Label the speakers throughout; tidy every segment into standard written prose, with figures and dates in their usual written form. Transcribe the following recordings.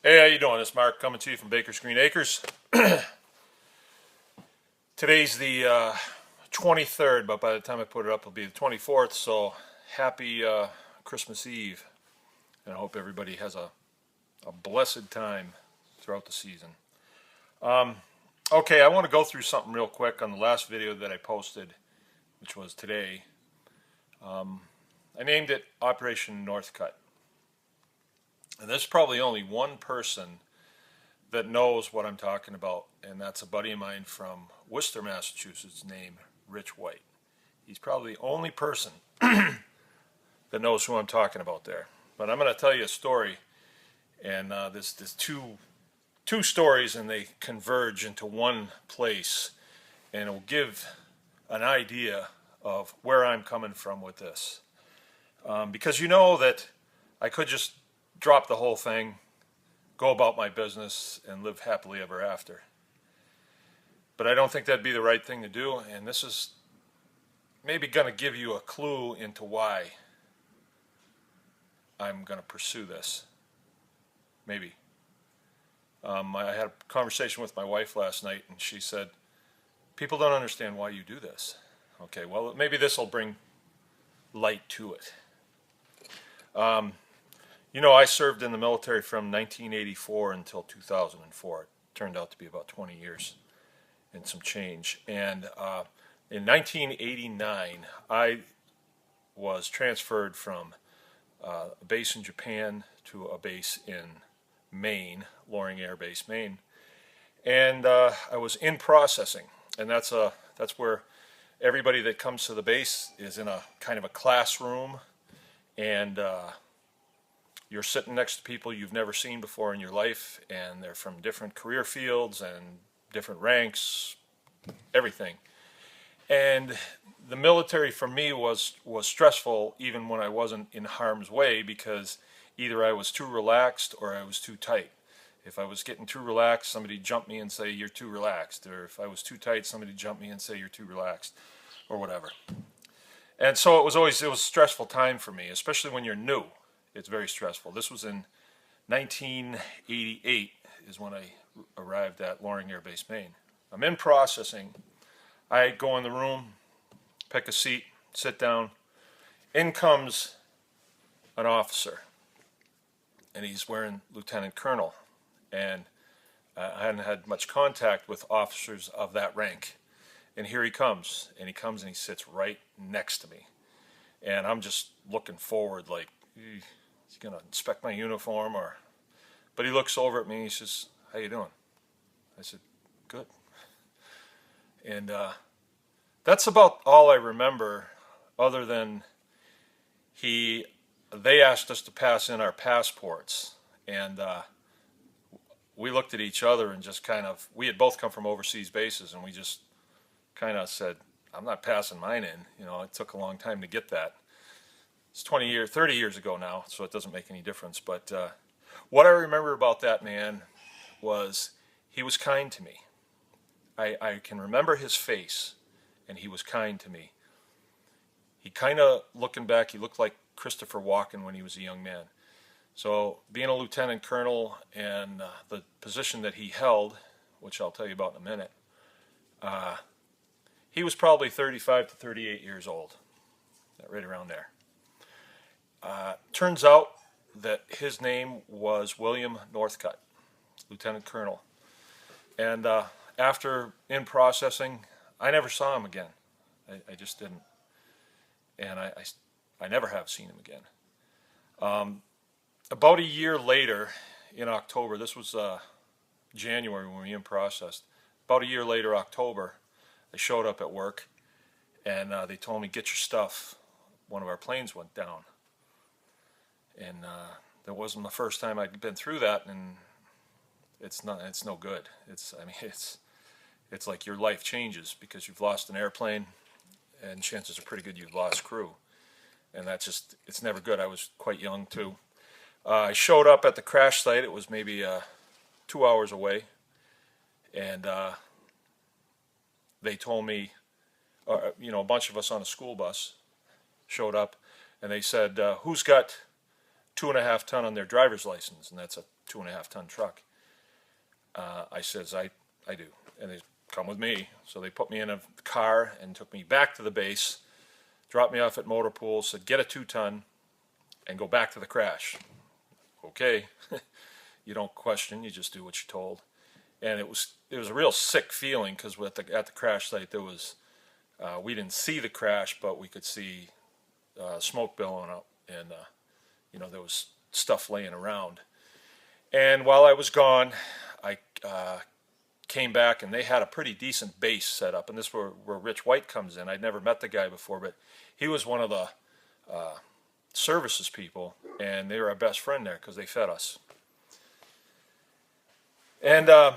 Speaker 1: Hey, how you doing? It's Mark coming to you from Baker's Green Acres. Today's the 23rd, but by the time I put it up, it'll be the 24th. So happy Christmas Eve, and I hope everybody has a blessed time throughout the season. Okay, I want to go through something real quick on the last video that I posted, which was today. I named it Operation Northcutt. And there's probably only one person that knows what I'm talking about, and that's a buddy of mine from Worcester, Massachusetts, named Rich White. He's probably the only person that knows who I'm talking about there. But I'm going to tell you a story, and there's two stories, and they converge into one place, and it will give an idea of where I'm coming from with this. Because you know that I could just drop the whole thing, go about my business, and live happily ever after. But I don't think that'd be the right thing to do, and this is maybe going to give you a clue into why I'm going to pursue this. Maybe. I had a conversation with my wife last night, and she said, people don't understand why you do this. Okay, well, maybe this will bring light to it. You know, I served in the military from 1984 until 2004. It turned out to be about 20 years and some change. And in 1989, I was transferred from a base in Japan to a base in Maine, Loring Air Base, Maine. And I was in processing, and that's where everybody that comes to the base is in a kind of a classroom, and you're sitting next to people you've never seen before in your life, and they're from different career fields and different ranks, everything. And the military for me was stressful even when I wasn't in harm's way, because either I was too relaxed or I was too tight. If I was getting too relaxed, somebody jumped me and say, you're too relaxed. Or if I was too tight, somebody jumped me and say, you're too relaxed, or whatever. And so it was a stressful time for me, especially when you're new. It's very stressful. This was in 1988 is when I arrived at Loring Air Base, Maine. I'm in processing. I go in the room, pick a seat, sit down. In comes an officer, and he's wearing lieutenant colonel. And I hadn't had much contact with officers of that rank. And here he comes, and he sits right next to me. And I'm just looking forward like, he's going to inspect my uniform, but he looks over at me and he says, how you doing? I said, good. And that's about all I remember, other than they asked us to pass in our passports, and we looked at each other and just we had both come from overseas bases, and we just kind of said, I'm not passing mine in. You know, it took a long time to get that. It's 30 years ago now, so it doesn't make any difference. But what I remember about that man was he was kind to me. I can remember his face, and he was kind to me. He kind of, looking back, he looked like Christopher Walken when he was a young man. So being a lieutenant colonel and the position that he held, which I'll tell you about in a minute, he was probably 35 to 38 years old, right around there. Turns out that his name was William Northcutt, lieutenant colonel. And after in processing, I never saw him again. I just didn't. And I never have seen him again. About a year later, in October, this was January when we in processed. About a year later, October, I showed up at work, and they told me, get your stuff. One of our planes went down. And that wasn't the first time I'd been through that, and it's no good. It's like your life changes because you've lost an airplane, and chances are pretty good you've lost crew. And it's never good. I was quite young too. I showed up at the crash site. It was maybe 2 hours away, and they told me, a bunch of us on a school bus showed up, and they said, who's got 2.5 ton on their driver's license? And that's a 2.5 ton truck. I says, I do. And they come with me. So they put me in a car and took me back to the base, dropped me off at Motor Pool, said, get a 2-ton and go back to the crash. Okay. You don't question, you just do what you're told. And it was a real sick feeling, because at the crash site there was, we didn't see the crash, but we could see smoke billowing up, and there was stuff laying around. And while I was gone, I came back, and they had a pretty decent base set up, and this is where Rich White comes in. I'd never met the guy before, but he was one of the services people, and they were our best friend there because they fed us. And I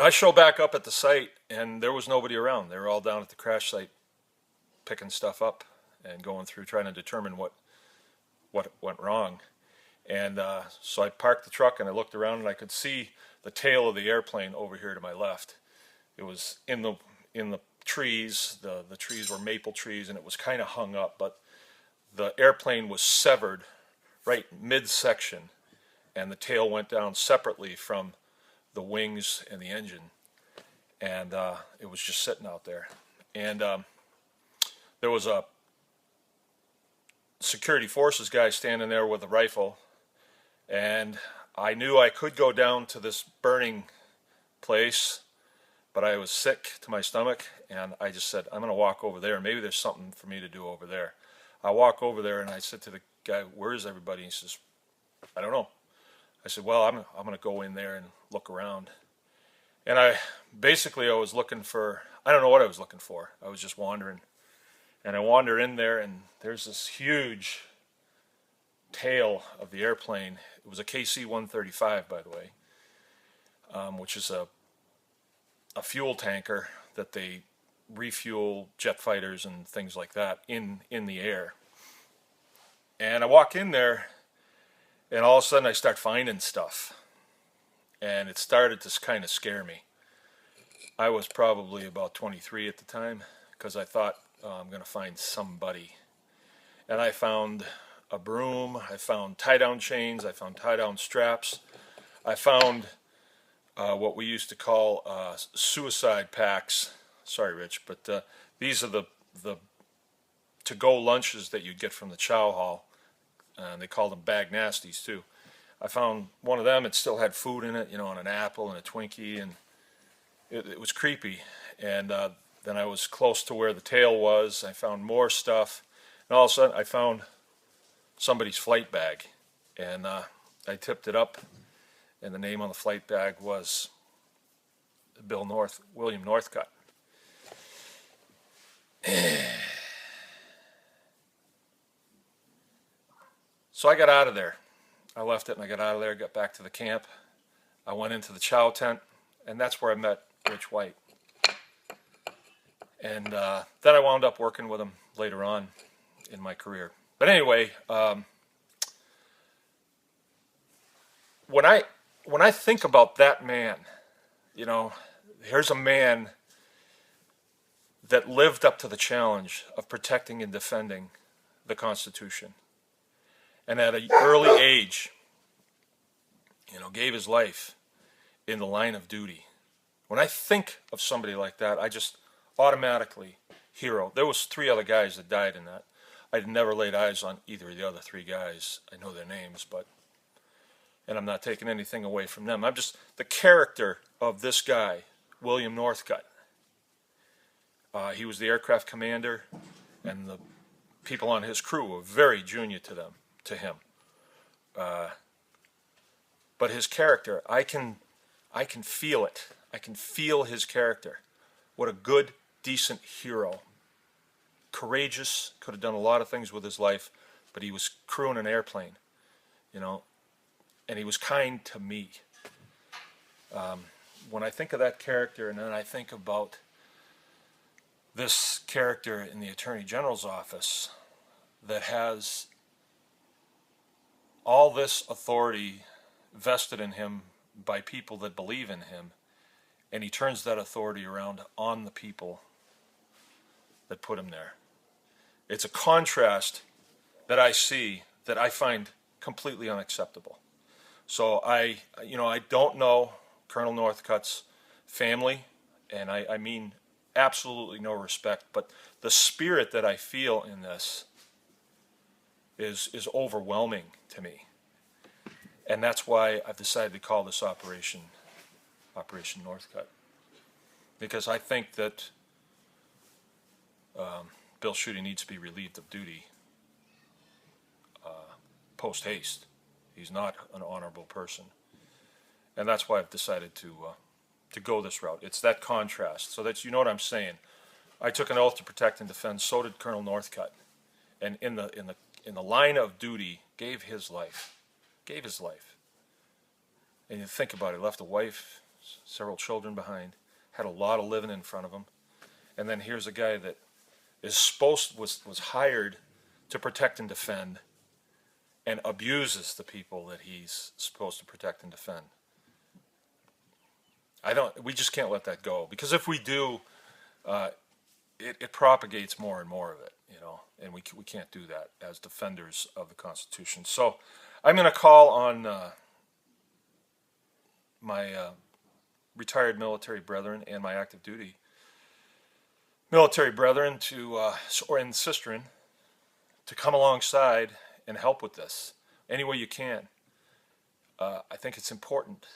Speaker 1: show back up at the site, and there was nobody around. They were all down at the crash site picking stuff up and going through, trying to determine what went wrong. And so I parked the truck, and I looked around, and I could see the tail of the airplane over here to my left. It was in the trees. The trees were maple trees, and it was kind of hung up, but the airplane was severed right midsection, and the tail went down separately from the wings and the engine, and it was just sitting out there. And there was a security forces guy standing there with a rifle, and I knew I could go down to this burning place, but I was sick to my stomach, and I just said, I'm going to walk over there. Maybe there's something for me to do over there. I walk over there, and I said to the guy, where is everybody? He says, I don't know. I said, well, I'm going to go in there and look around. And I was looking for, I don't know what I was looking for. I was just wandering. And I wander in there, and there's this huge tail of the airplane. It was a KC-135, by the way, which is a fuel tanker that they refuel jet fighters and things like that in the air. And I walk in there, and all of a sudden I start finding stuff. And it started to kind of scare me. I was probably about 23 at the time, because I thought, I'm going to find somebody. And I found a broom, I found tie-down chains, I found tie-down straps, I found what we used to call suicide packs. Sorry, Rich, but these are the to-go lunches that you get from the chow hall, and they call them bag nasties too. I found one of them. It still had food in it, and an apple and a Twinkie, and it was creepy. And then I was close to where the tail was. I found more stuff, and all of a sudden I found somebody's flight bag, and I tipped it up, and the name on the flight bag was William Northcutt. So I got out of there. I left it, and I got out of there, got back to the camp. I went into the chow tent, and that's where I met Rich White. And then I wound up working with him later on in my career. But anyway, when I think about that man, here's a man that lived up to the challenge of protecting and defending the Constitution. And at an early age, gave his life in the line of duty. When I think of somebody like that, I just automatically hero. There was 3 other guys that died in that. I'd never laid eyes on either of the other 3 guys. I know their names, and I'm not taking anything away from them. I'm just the character of this guy, William Northcutt. He was the aircraft commander, and the people on his crew were very junior to him. But his character, I can feel it. I can feel his character. What a good, decent hero. Courageous, could have done a lot of things with his life, but he was crewing an airplane, and he was kind to me. When I think of that character, and then I think about this character in the Attorney General's office that has all this authority vested in him by people that believe in him, and he turns that authority around on the people that put him there. It's a contrast that I see that I find completely unacceptable. So I don't know Colonel Northcutt's family, and I mean absolutely no respect, but the spirit that I feel in this is overwhelming to me. And that's why I've decided to call this Operation Northcutt. Because I think that Bill Schuette needs to be relieved of duty post haste. He's not an honorable person. And that's why I've decided to go this route. It's that contrast. So that you know what I'm saying. I took an oath to protect and defend. So did Colonel Northcutt. And in the line of duty, gave his life. Gave his life. And you think about it, left a wife, several children behind, had a lot of living in front of him. And then here's a guy that was hired to protect and defend, and abuses the people that he's supposed to protect and defend. We just can't let that go, because if we do, it propagates more and more of it, and we can't do that as defenders of the Constitution. So I'm going to call on my retired military brethren and my active duty military brethren or in Sistren to come alongside and help with this any way you can. I think it's important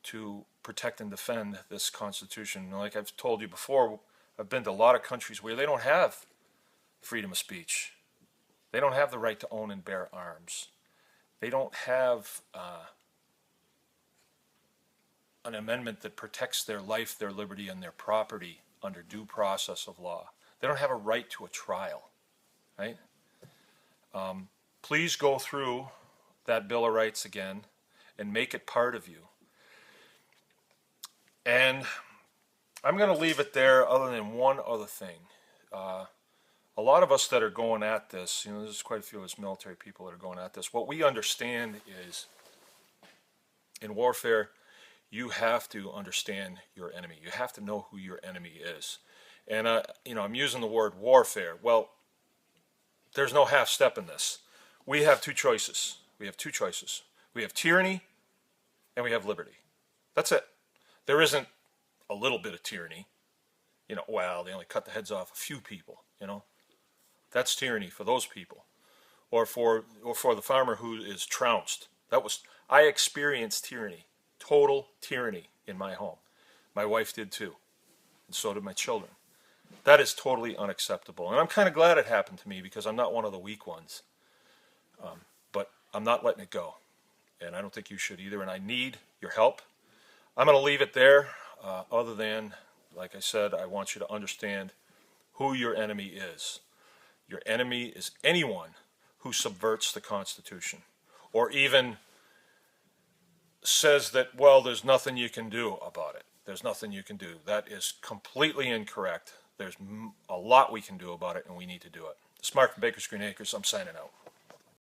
Speaker 1: to protect and defend this Constitution. Like I've told you before, I've been to a lot of countries where they don't have freedom of speech. They don't have the right to own and bear arms. They don't have an amendment that protects their life, their liberty, and their property under due process of law. They don't have a right to a trial, right? Please go through that Bill of Rights again and make it part of you. And I'm going to leave it there other than one other thing. A lot of us that are going at this, there's quite a few of us military people that are going at this. What we understand is in warfare, you have to understand your enemy. You have to know who your enemy is. And, I'm using the word warfare. Well, there's no half step in this. We have two choices. We have tyranny and we have liberty. That's it. There isn't a little bit of tyranny. They only cut the heads off a few people, That's tyranny for those people. Or for the farmer who is trounced. I experienced tyranny. Total tyranny in my home. My wife did too. And so did my children. That is totally unacceptable. And I'm kind of glad it happened to me because I'm not one of the weak ones. But I'm not letting it go. And I don't think you should either. And I need your help. I'm going to leave it there. Other than, like I said, I want you to understand who your enemy is. Your enemy is anyone who subverts the Constitution. Or even says that, there's nothing you can do about it. There's nothing you can do. That is completely incorrect. There's a lot we can do about it, and we need to do it. This is Mark from Baker's Green Acres. I'm signing out.